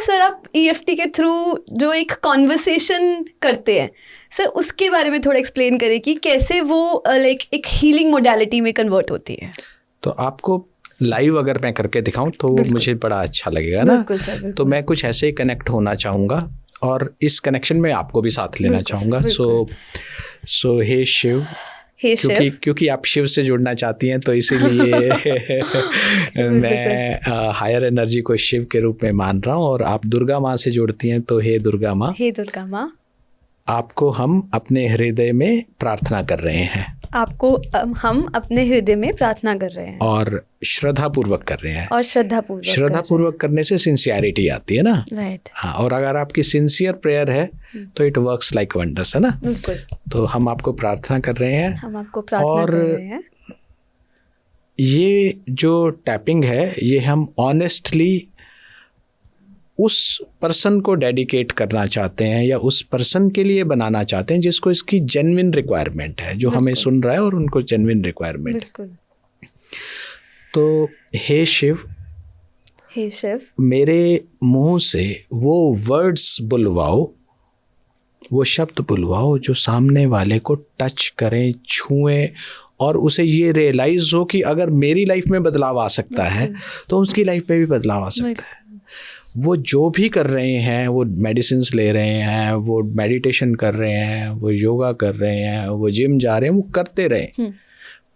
Sir आप EFT के through जो एक कॉन्वर्सेशन करते हैं सर, उसके बारे में थोड़ा एक्सप्लेन करें कि कैसे वो लाइक एक हीलिंग मोडालिटी में कन्वर्ट होती है। तो आपको लाइव अगर मैं करके दिखाऊं तो मुझे बड़ा अच्छा लगेगा ना। बिल्कुल सर, बिल्कुल। तो मैं कुछ ऐसे ही कनेक्ट होना चाहूँगा और इस कनेक्शन में आपको भी साथ लेना चाहूँगा। सो हे शिव, क्योंकि आप शिव से जुड़ना चाहती हैं तो इसीलिए मैं हायर एनर्जी को शिव के रूप में मान रहा हूँ। और आप दुर्गा माँ से जुड़ती हैं तो हे दुर्गा माँ, हे दुर्गा माँ, आपको हम अपने हृदय में प्रार्थना कर रहे हैं। हम अपने हृदय में प्रार्थना कर रहे हैं और श्रद्धा पूर्वक कर रहे हैं। और श्रद्धा पूर्वक करने से सिंसियरिटी आती है ना। राइट। हाँ, और अगर आपकी सिंसियर प्रेयर है तो इट वर्क्स लाइक वंडर्स, है ना। बिल्कुल। तो हम आपको प्रार्थना कर रहे हैं। कर रहे हैं। ये जो टैपिंग है ये हम ऑनेस्टली उस पर्सन को डेडिकेट करना चाहते हैं या उस पर्सन के लिए बनाना चाहते हैं जिसको इसकी जेन्युइन रिक्वायरमेंट है, जो हमें सुन रहा है और उनको जेन्युइन रिक्वायरमेंट है। तो हे शिव, मेरे मुंह से वो वर्ड्स बुलवाओ, वो शब्द बुलवाओ जो सामने वाले को टच करें, छुएं और उसे ये रियलाइज हो कि अगर मेरी लाइफ में बदलाव आ सकता है तो उसकी लाइफ में भी बदलाव आ सकता है। वो जो भी कर रहे हैं, वो मेडिसिन्स ले रहे हैं, वो मेडिटेशन कर रहे हैं, वो योगा कर रहे हैं, वो जिम जा रहे हैं, वो करते रहें।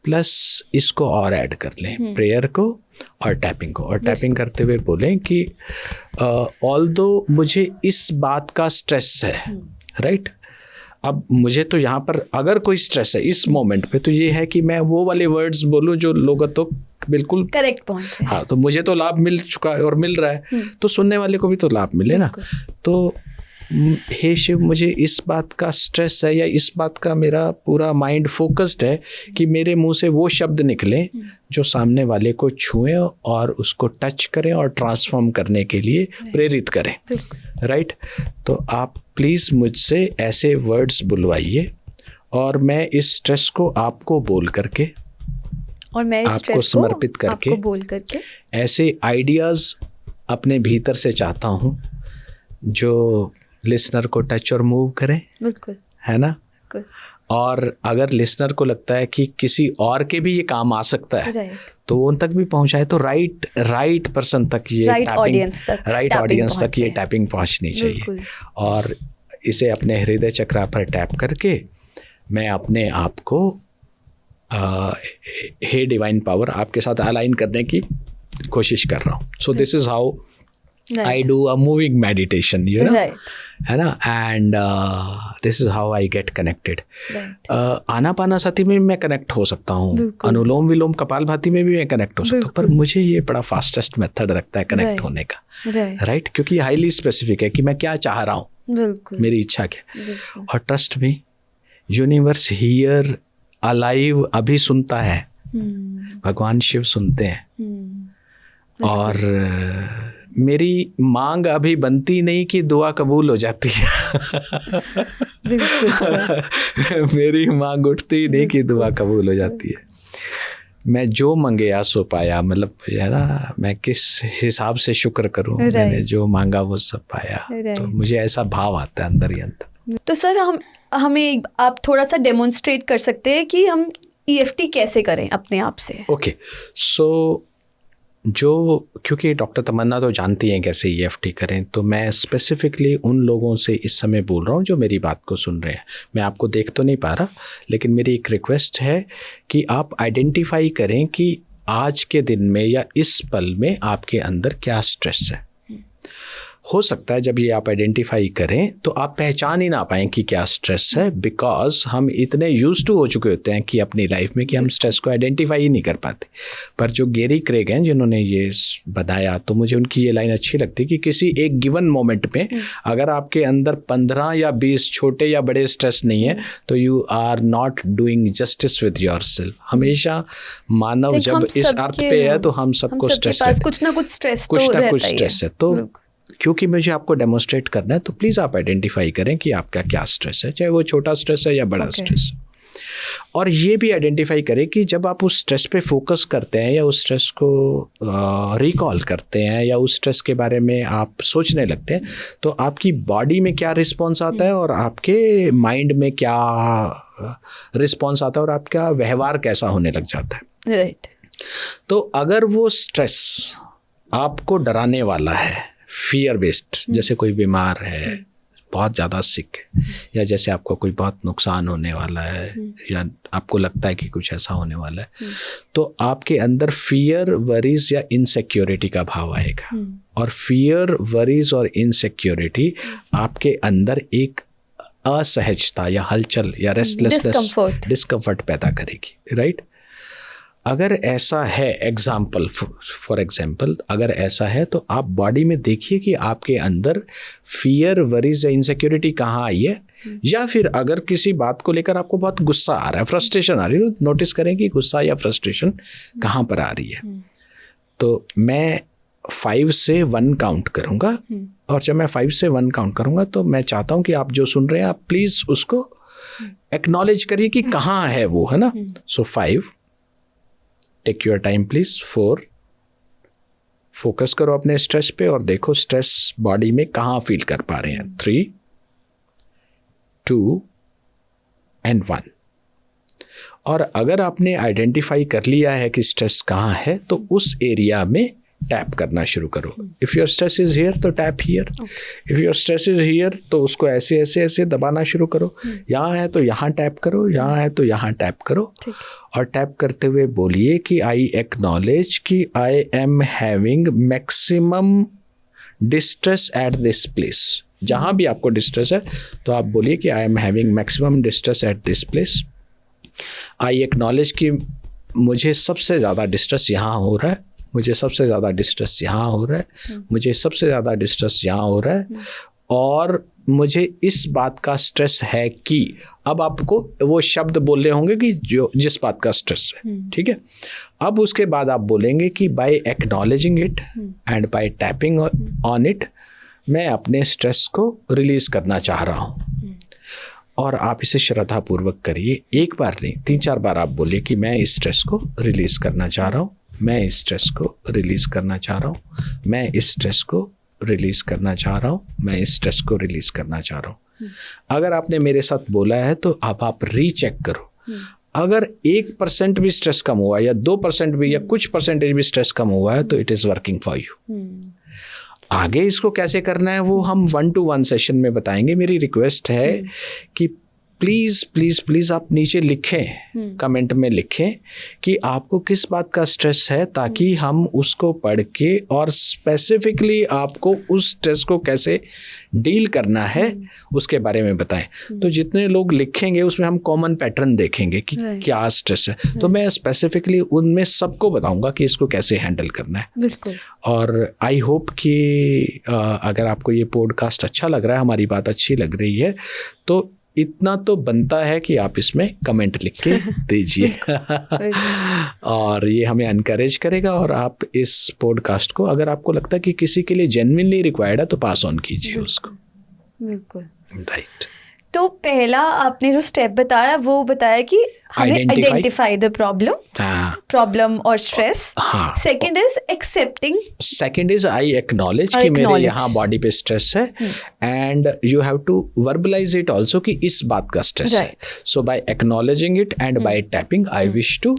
प्लस इसको और ऐड कर लें, प्रेयर को और टैपिंग को। और टैपिंग करते हुए बोलें कि ऑल्दो मुझे इस बात का स्ट्रेस है, राइट। अब मुझे तो यहाँ पर अगर कोई स्ट्रेस है इस मोमेंट पे तो ये है कि मैं वो वाले वर्ड्स बोलूँ जो लोगों तो बिल्कुल करेक्ट पहुंचे। हाँ, तो मुझे तो लाभ मिल चुका है और मिल रहा है, तो सुनने वाले को भी तो लाभ मिले ना। तो हे शिव, मुझे इस बात का स्ट्रेस है या इस बात का मेरा पूरा माइंड फोकस्ड है कि मेरे मुंह से वो शब्द निकलें जो सामने वाले को छुएं और उसको टच करें और ट्रांसफॉर्म करने के लिए प्रेरित करें, राइट। तो आप प्लीज़ मुझसे ऐसे वर्ड्स बुलवाइए और मैं इस स्ट्रेस को आपको बोल करके और मैं इस आपको समर्पित करके आपको बोल करके ऐसे आइडियाज़ अपने भीतर से चाहता हूँ जो लिसनर को टच और मूव करें। बिल्कुल, है ना। और अगर लिसनर को लगता है कि किसी और के भी ये काम आ सकता है तो उन तक भी पहुंचाए, तो राइट पर्सन तक ये राइट ऑडियंस तक ये टैपिंग पहुंचनी चाहिए। और इसे अपने हृदय चक्र पर टैप करके मैं अपने आप को हे डिवाइन पावर आपके साथ अलाइन करने की कोशिश कर रहा हूँ। So this is how I do a moving meditation, you know, है ना। And this is how I get connected. आनापानासती में मैं कनेक्ट हो सकता हूँ, अनुलोम विलोम कपालभाति में भी मैं कनेक्ट हो सकता हूँ, पर मुझे ये बड़ा फास्टेस्ट मेथड लगता है कनेक्ट होने का, राइट। क्योंकि ये हाईली स्पेसिफिक है कि मैं क्या चाह रहा हूँ, मेरी इच्छा क्या। और trust me, universe here alive अभी सुनता है, भगवान शिव सुनते हैं। और मेरी मांग अभी बनती नहीं कि दुआ कबूल हो जाती है। मेरी मांग उठती नहीं कि दुआ कबूल हो जाती है। मैं जो मंगया सो पाया, मतलब है ना, मैं किस हिसाब से शुक्र करूं, मैंने जो मांगा वो सब पाया। तो मुझे ऐसा भाव आता है अंदर ही अंदर। तो सर हमें आप थोड़ा सा डेमोन्स्ट्रेट कर सकते हैं कि हम EFT कैसे करें अपने आप से। ओके, सो क्योंकि डॉक्टर तमन्ना तो जानती हैं कैसे EFT करें, तो मैं स्पेसिफिकली उन लोगों से इस समय बोल रहा हूँ जो मेरी बात को सुन रहे हैं। मैं आपको देख तो नहीं पा रहा, लेकिन मेरी एक रिक्वेस्ट है कि आप आइडेंटिफाई करें कि आज के दिन में या इस पल में आपके अंदर क्या स्ट्रेस है। हो सकता है जब ये आप आइडेंटिफाई करें तो आप पहचान ही ना पाएँ कि क्या स्ट्रेस है, बिकॉज हम इतने यूज्ड टू हो चुके होते हैं कि अपनी लाइफ में कि हम स्ट्रेस को आइडेंटिफाई ही नहीं कर पाते। पर जो गेरी क्रेग हैं जिन्होंने ये बनाया, तो मुझे उनकी ये लाइन अच्छी लगती है कि किसी एक गिवन मोमेंट में अगर आपके अंदर 15 या 20 छोटे या बड़े स्ट्रेस नहीं है तो you are not doing justice with yourself. हमेशा मानव जब इस अर्थ पे है तो हम सबको स्ट्रेस है, कुछ ना कुछ स्ट्रेस है। तो क्योंकि मुझे आपको डेमोन्स्ट्रेट करना है तो प्लीज़ आप आइडेंटिफाई करें कि आपका क्या स्ट्रेस है, चाहे वो छोटा स्ट्रेस है या बड़ा स्ट्रेस है। और ये भी आइडेंटिफाई करें कि जब आप उस स्ट्रेस पे फोकस करते हैं या उस स्ट्रेस को रिकॉल करते हैं या उस स्ट्रेस के बारे में आप सोचने लगते हैं तो आपकी बॉडी में क्या रिस्पॉन्स आता है और आपके माइंड में क्या रिस्पॉन्स आता है और आपका व्यवहार कैसा होने लग जाता है। राइट। तो अगर वो स्ट्रेस आपको डराने वाला है, फियर बेस्ड, जैसे कोई बीमार है, बहुत ज़्यादा सिक है, या जैसे आपको कोई बहुत नुकसान होने वाला है या आपको लगता है कि कुछ ऐसा होने वाला है, तो आपके अंदर फियर, वरीज या इनसिक्योरिटी का भाव आएगा। और फियर, वरीज और इनसिक्योरिटी आपके अंदर एक असहजता या हलचल या रेस्टलेसनेस, डिस्कम्फर्ट पैदा करेगी। राइट। अगर ऐसा है, फॉर एग्जाम्पल अगर ऐसा है तो आप बॉडी में देखिए कि आपके अंदर फियर, वरीज या इनसिक्योरिटी कहाँ आई है। या फिर अगर किसी बात को लेकर आपको बहुत गुस्सा आ रहा है, फ्रस्ट्रेशन आ रही है, तो नोटिस करें कि गुस्सा या फ्रस्ट्रेशन कहाँ पर आ रही है। तो मैं 5 से 1 काउंट करूँगा, और जब मैं 5 से 1 काउंट करूँगा तो मैं चाहता हूँ कि आप जो सुन रहे हैं आप प्लीज़ उसको एक्नॉलेज करिए कि कहाँ है वो, है ना। So 5, take your time please. 4, focus करो अपने स्ट्रेस पे और देखो स्ट्रेस बॉडी में कहाँ फील कर पा रहे हैं। 3, 2 एंड 1। और अगर आपने आइडेंटिफाई कर लिया है कि स्ट्रेस कहाँ है तो उस एरिया में टैप करना शुरू करो। If your stress is here तो tap here, if your stress is here तो उसको ऐसे ऐसे ऐसे दबाना शुरू करो। यहाँ है तो यहाँ टैप करो, यहाँ है तो यहाँ टैप करो। और टैप करते हुए बोलिए कि आई एक्नॉलेज कि I am having maximum distress at this place. जहाँ भी आपको डिस्ट्रेस है तो आप बोलिए कि I am having maximum distress at this place. I acknowledge कि मुझे सबसे ज़्यादा डिस्ट्रेस यहाँ हो रहा है, मुझे सबसे ज़्यादा डिस्ट्रेस यहाँ हो रहा है, मुझे सबसे ज़्यादा डिस्ट्रेस यहाँ हो रहा है, और मुझे इस बात का स्ट्रेस है कि, अब आपको वो शब्द बोलने होंगे कि जो जिस बात का स्ट्रेस है। ठीक है। अब उसके बाद आप बोलेंगे कि by acknowledging it and by tapping on it मैं अपने स्ट्रेस को रिलीज़ करना चाह रहा हूँ। और आप इसे श्रद्धापूर्वक करिए, एक बार नहीं 3-4 बार आप बोलिए कि मैं इस स्ट्रेस को रिलीज़ करना चाह रहा हूँ, मैं इस स्ट्रेस को रिलीज़ करना चाह रहा हूँ, मैं इस स्ट्रेस को रिलीज़ करना चाह रहा हूँ, मैं इस स्ट्रेस को रिलीज़ करना चाह रहा हूँ। अगर आपने मेरे साथ बोला है तो अब आप रीचेक करो। अगर 1% भी स्ट्रेस कम हुआ या 2% भी या कुछ परसेंटेज भी स्ट्रेस कम हुआ है तो it is working for you. आगे इसको कैसे करना है वो हम 1-to-1 सेशन में बताएंगे। मेरी रिक्वेस्ट है कि प्लीज़ प्लीज़ प्लीज़ आप नीचे लिखें, कमेंट में लिखें कि आपको किस बात का स्ट्रेस है, ताकि हम उसको पढ़ के और स्पेसिफिकली आपको उस स्ट्रेस को कैसे डील करना है उसके बारे में बताएं। तो जितने लोग लिखेंगे उसमें हम कॉमन पैटर्न देखेंगे कि क्या स्ट्रेस है, तो मैं स्पेसिफिकली उनमें सबको बताऊंगा कि इसको कैसे हैंडल करना है। बिल्कुल। और आई होप कि अगर आपको ये पॉडकास्ट अच्छा लग रहा है, हमारी बात अच्छी लग रही है, तो इतना तो बनता है कि आप इसमें कमेंट लिख के दीजिए और ये हमें एनकरेज करेगा। और आप इस पॉडकास्ट को अगर आपको लगता है कि किसी के लिए जेन्युइनली रिक्वायर्ड है तो पास ऑन कीजिए उसको। बिल्कुल। राइट। तो पहला आपने जो स्टेप बताया वो बताया कि हमें आइडेंटिफाई द प्रॉब्लम और stress. Second is accepting, second is I acknowledge कि मेरे यहाँ बॉडी पे स्ट्रेस है, and you have to verbalise it also कि इस बात का स्ट्रेस है। So by acknowledging it and by tapping I wish to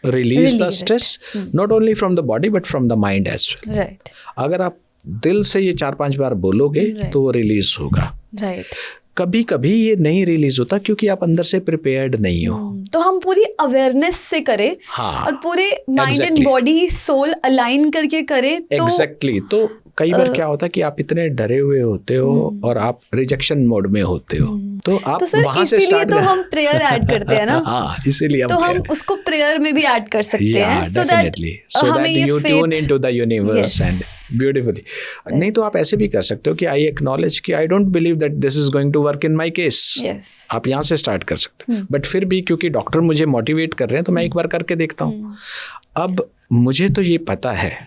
release the stress not only from the body but from the mind as well. Right. अगर आप दिल से ये 4-5 बार बोलोगे तो वो रिलीज होगा। राइट। कभी कभी ये नहीं रिलीज होता क्योंकि आप अंदर से प्रिपेयर्ड नहीं हो। तो हम पूरी अवेयरनेस से करें। और पूरे mind and body soul align करके करें तो एग्जैक्टली। तो कई बार क्या होता है कि आप इतने डरे हुए होते हो और आप रिजेक्शन मोड में होते हो, तो आप वहां से स्टार्ट। तो हम प्रेयर ऐड करते हैं ना। हाँ, इसीलिए तो हम उसको प्रेयर में भी ऐड कर सकते हैं, so that you tune into the universe and beautifully. नहीं तो आप ऐसे भी कर सकते हो कि आई एक्नॉलेज कि I don't believe that this is going to work in my case. आप यहाँ से स्टार्ट कर सकते हो। बट फिर भी क्योंकि डॉक्टर मुझे मोटिवेट कर रहे हैं तो मैं एक बार करके देखता हूँ। अब मुझे तो ये पता है,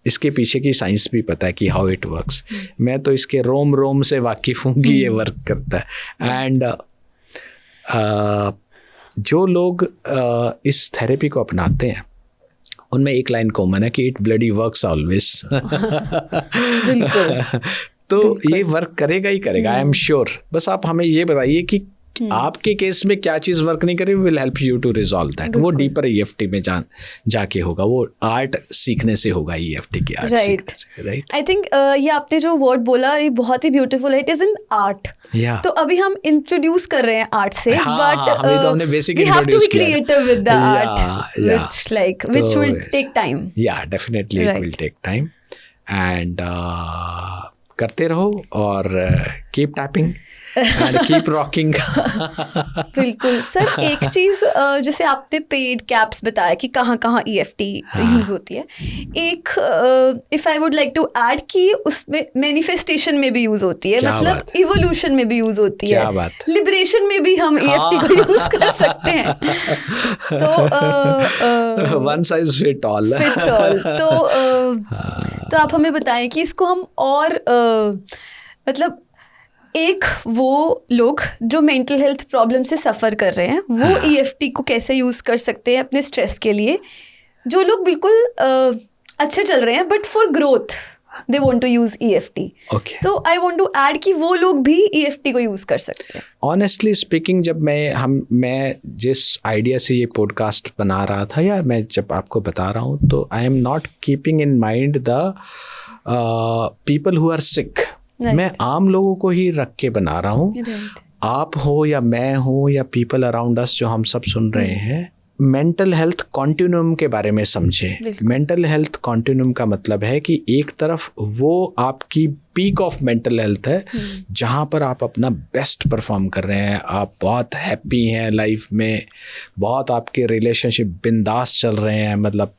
इसके पीछे की साइंस भी पता है कि हाउ इट वर्क्स। मैं तो इसके रोम रोम से वाकिफ हूँ कि ये वर्क करता है। एंड जो लोग इस थेरेपी को अपनाते हैं उनमें एक लाइन कॉमन है कि इट ब्लडी वर्क्स ऑलवेज। बिल्कुल। तो ये वर्क करेगा ही करेगा, आई एम श्योर। बस आप हमें ये बताइए कि आपके केस में क्या चीज़ वर्क नहीं करे, will help you to resolve that. वो डीपर EFT में जाके होगा, वो आर्ट सीखने से होगा, EFT की आर्ट सीखने से, राइट। आई थिंक ये आपने जो वर्ड बोला ये बहुत ही ब्यूटीफुल है, इट इज इन आर्ट। तो अभी हम इंट्रोड्यूस कर रहे हैं आर्ट से, बट हमने basic we have to be creative with the art, which will take time. Yeah, definitely it will take time. And करते रहो और keep tapping and keep rocking. बिल्कुल सर। एक चीज़ जैसे आपने पेड कैप्स बताया कि कहाँ कहाँ EFT यूज़ होती है, एक if I would like to add कि उसमें मैनिफेस्टेशन में भी यूज़ होती है, मतलब इवोल्यूशन में भी यूज़ होती है, लिबरेशन में भी हम EFT को यूज़ कर सकते हैं। तो वन साइज फिट ऑल। तो आप हमें बताएं कि इसको हम और मतलब एक वो लोग जो मेंटल हेल्थ प्रॉब्लम से सफ़र कर रहे हैं वो EFT को कैसे यूज़ कर सकते हैं अपने स्ट्रेस के लिए, जो लोग बिल्कुल अच्छे चल रहे हैं but for growth they want to use EFT। So I want to add कि वो लोग भी EFT को यूज़ कर सकते हैं। ऑनेस्टली स्पीकिंग, जब मैं जिस आइडिया से ये पॉडकास्ट बना रहा था या मैं जब आपको बता रहा हूँ, तो I am not keeping in mind the people who are sick. मैं आम लोगों को ही रख के बना रहा हूँ। आप हो या मैं हूँ या पीपल अराउंड अस जो हम सब सुन रहे हैं, मेंटल हेल्थ कॉन्टिन्यूम के बारे में समझे। मेंटल हेल्थ कॉन्टिन्यूम का मतलब है कि एक तरफ वो आपकी पीक ऑफ मेंटल हेल्थ है जहाँ पर आप अपना बेस्ट परफॉर्म कर रहे हैं, आप बहुत हैप्पी हैं लाइफ में, बहुत आपके रिलेशनशिप बिंदास चल रहे हैं, मतलब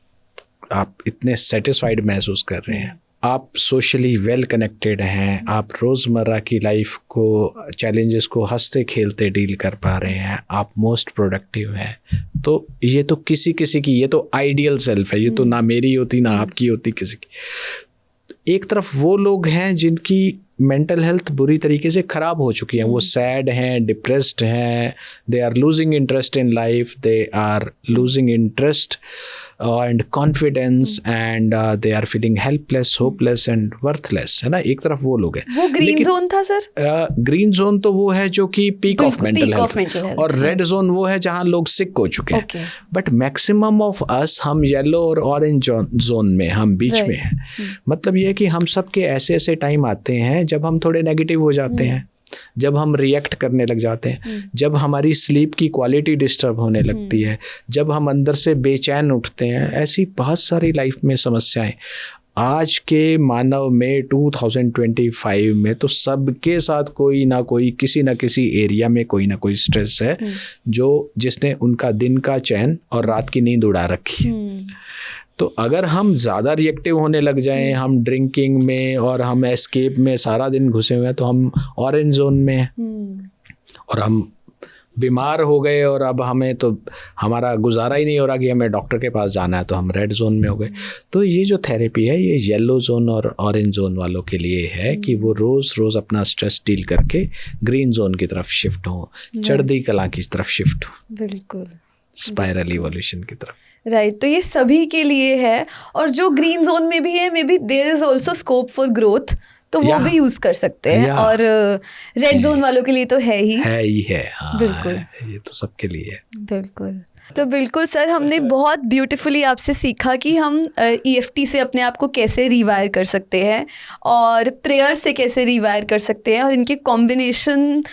आप इतने सेटिस्फाइड महसूस कर रहे हैं, आप सोशली वेल कनेक्टेड हैं, आप रोज़मर्रा की लाइफ को, चैलेंजेस को हंसते खेलते डील कर पा रहे हैं, आप मोस्ट प्रोडक्टिव हैं। तो ये तो किसी की, ये तो आइडियल सेल्फ है, ये तो ना मेरी होती ना आपकी होती, किसी की। एक तरफ वो लोग हैं जिनकी मेंटल हेल्थ बुरी तरीके से ख़राब हो चुकी है, वो सैड हैं, डिप्रेस्ड हैं, they are losing interest in life, they are losing interest and confidence and they are feeling helpless, hopeless and worthless, है ना। एक तरफ वो लोग हैं। वो ग्रीन जोन था सर। ग्रीन जोन तो वो है जो कि पीक ऑफ मेंटल हेल्थ, और रेड जोन वो है जहाँ लोग सिक हो चुके हैं। बट मैक्सिमम ऑफ अस हम येलो और ऑरेंज जोन में, हम बीच में हैं। मतलब ये है कि हम सब के ऐसे ऐसे टाइम आते हैं जब हम थोड़े नेगेटिव हो जाते हैं, जब हम रिएक्ट करने लग जाते हैं, जब हमारी स्लीप की क्वालिटी डिस्टर्ब होने लगती है, जब हम अंदर से बेचैन उठते हैं। ऐसी बहुत सारी लाइफ में समस्याएं आज के मानव में 2025 में तो सबके साथ कोई ना कोई, किसी ना किसी एरिया में कोई ना कोई स्ट्रेस है जिसने उनका दिन का चैन और रात की नींद उड़ा रखी है। तो अगर हम ज़्यादा रिएक्टिव होने लग जाएं, हम ड्रिंकिंग में और हम एस्केप में सारा दिन घुसे हुए हैं, तो हम ऑरेंज जोन में हैं। और हम बीमार हो गए और अब हमें तो हमारा गुजारा ही नहीं हो रहा कि हमें डॉक्टर के पास जाना है, तो हम रेड जोन में हो गए। तो ये जो थेरेपी है ये येलो जोन और ऑरेंज जोन वालों के लिए है कि वो रोज़ अपना स्ट्रेस डील करके ग्रीन जोन की तरफ शिफ्ट हो, चढ़ती कला की तरफ शिफ्ट हो, बिल्कुल स्पाइरल इवोल्यूशन की तरफ। राइट। तो ये सभी के लिए है, और जो ग्रीन जोन में भी है, maybe there is also scope for growth, तो वो भी यूज कर सकते हैं। और रेड जोन वालों के लिए तो है ही है। हाँ, बिल्कुल, ये तो सबके लिए है। बिल्कुल। तो बिल्कुल सर, हमने बहुत ब्यूटीफुली आपसे सीखा कि हम EFT से अपने आप को कैसे रिवायर कर सकते हैं और प्रेयर से कैसे रिवायर कर सकते हैं, और इनके कॉम्बिनेशन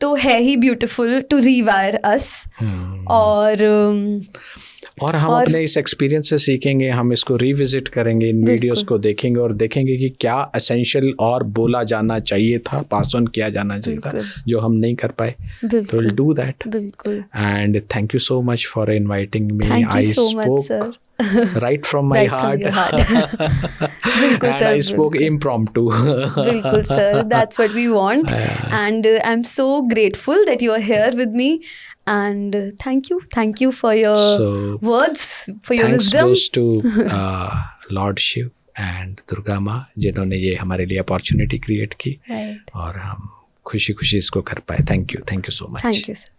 तो है ही ब्यूटीफुल टू रिवायर अस। और हम अपने इस एक्सपीरियंस से सीखेंगे, हम इसको रिविजिट करेंगे, इन वीडियोस को देखेंगे और देखेंगे कि क्या एसेंशियल और बोला जाना चाहिए था, पास ऑन किया जाना चाहिए था, जो हम नहीं कर पाए। तो विल डू दैट। बिल्कुल। And thank you so much for inviting me. I spoke right from my heart. बिल्कुल and sir, I spoke impromptu. बिल्कुल sir, that's what we want. And I'm so grateful that you are here with me, and thank you for your words, for your wisdom. Thanks goes to Lord Shiv and Durga माँ, जिन्होंने ये हमारे लिए opportunity create की, और हम खुशी खुशी इसको कर पाए। Thank you so much. Thank you sir.